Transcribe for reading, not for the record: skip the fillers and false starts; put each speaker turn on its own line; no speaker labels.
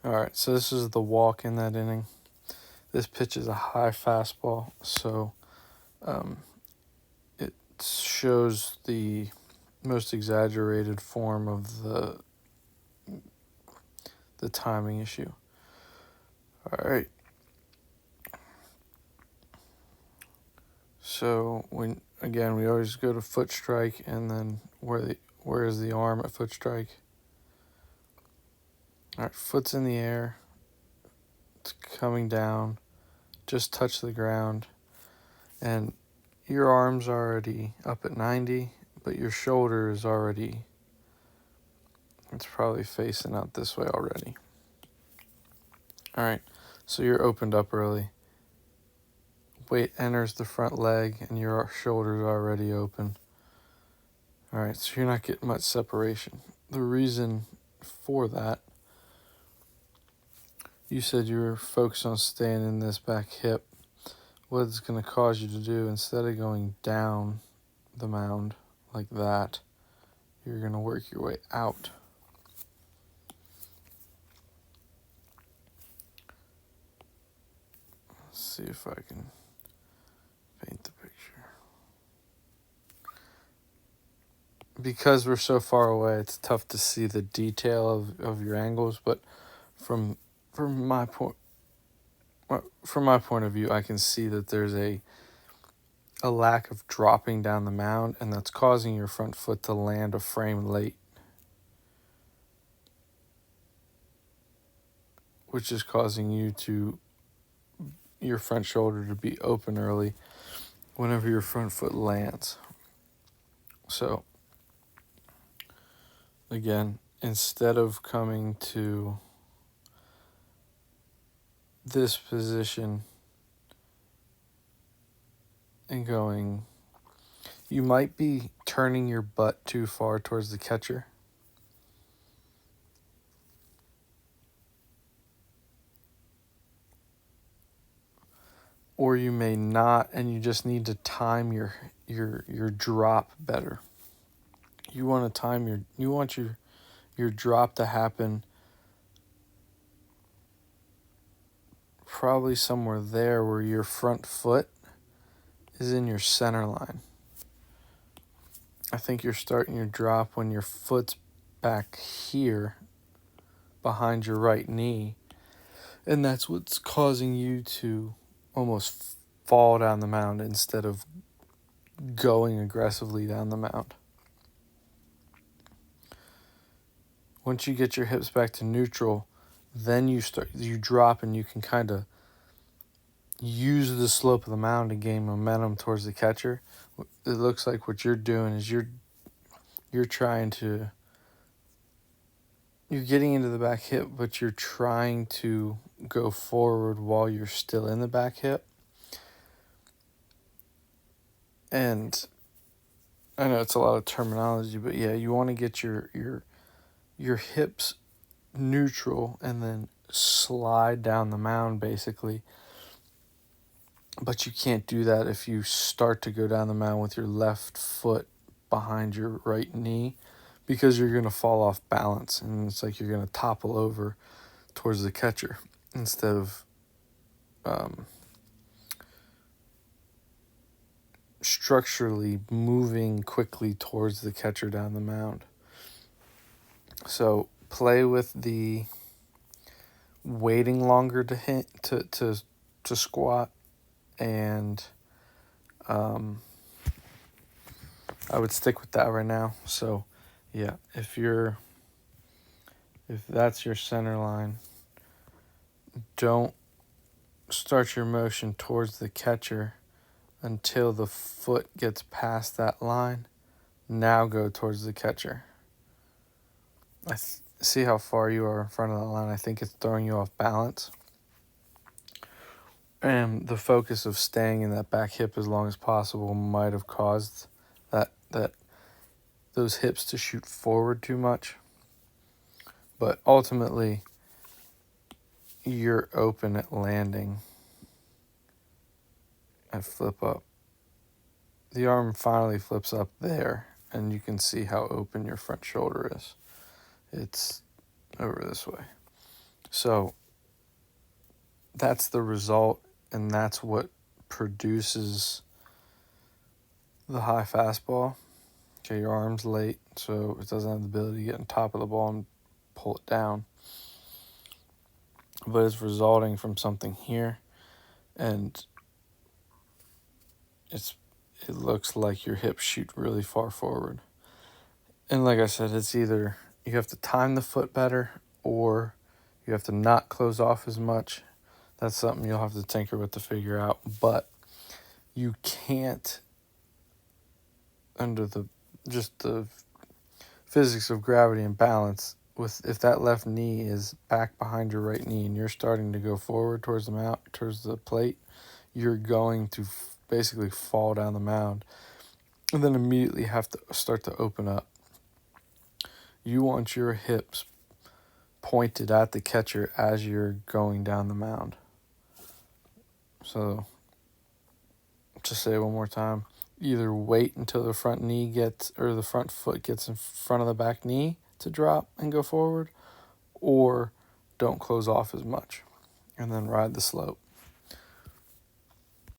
All right, so this is the walk in that inning. This pitch is a high fastball, so um, it shows the most exaggerated form of the timing issue. All right. So we always go to foot strike, and then where is the arm at foot strike? All right, foot's in the air. It's coming down. Just touch the ground, and your arm's already up at 90, but your shoulder is already. It's probably facing out this way already. All right, so you're opened up early. Weight enters the front leg, and your shoulder's already open. All right, so you're not getting much separation. The reason for that, you said you were focused on staying in this back hip. What it's going to cause you to do, instead of going down the mound like that, you're going to work your way out. Let's see if I can paint the picture. Because we're so far away, it's tough to see the detail of your angles, but from my point of view, I can see that there's a lack of dropping down the mound, and that's causing your front foot to land a frame late, which is causing your front shoulder to be open early whenever your front foot lands. So again, instead of coming to this position and going, you might be turning your butt too far towards the catcher. Or you may not, and you just need to time your drop better. You want your drop to happen probably somewhere there where your front foot is in your center line. I think you're starting your drop when your foot's back here behind your right knee, and that's what's causing you to almost fall down the mound instead of going aggressively down the mound. Once you get your hips back to neutral, then you drop, and you can kind of use the slope of the mound to gain momentum towards the catcher. It looks like what you're doing is you're getting into the back hip, but you're trying to go forward while you're still in the back hip. And I know it's a lot of terminology, but yeah, you want to get your hips neutral and then slide down the mound basically. But you can't do that if you start to go down the mound with your left foot behind your right knee, because you're going to fall off balance, and it's like you're going to topple over towards the catcher instead of structurally moving quickly towards the catcher down the mound. So play with the waiting longer to hit to squat, and I would stick with that right now. So yeah, if that's your center line, don't start your motion towards the catcher until the foot gets past that line. Now go towards the catcher. See how far you are in front of that line. I think it's throwing you off balance. And the focus of staying in that back hip as long as possible might have caused that those hips to shoot forward too much. But ultimately, you're open at landing and flip up. The arm finally flips up there, and you can see how open your front shoulder is. It's over this way. So that's the result, and that's what produces the high fastball. Okay, your arm's late, so it doesn't have the ability to get on top of the ball and pull it down. But it's resulting from something here, and it looks like your hips shoot really far forward. And like I said, it's either you have to time the foot better or you have to not close off as much. That's something you'll have to tinker with to figure out. But you can't, under the physics of gravity and balance, if that left knee is back behind your right knee and you're starting to go forward towards the plate, you're going to basically fall down the mound and then immediately have to start to open up. You want your hips pointed at the catcher as you're going down the mound. So, just say it one more time. Either wait until the front foot gets in front of the back knee to drop and go forward, or don't close off as much and then ride the slope.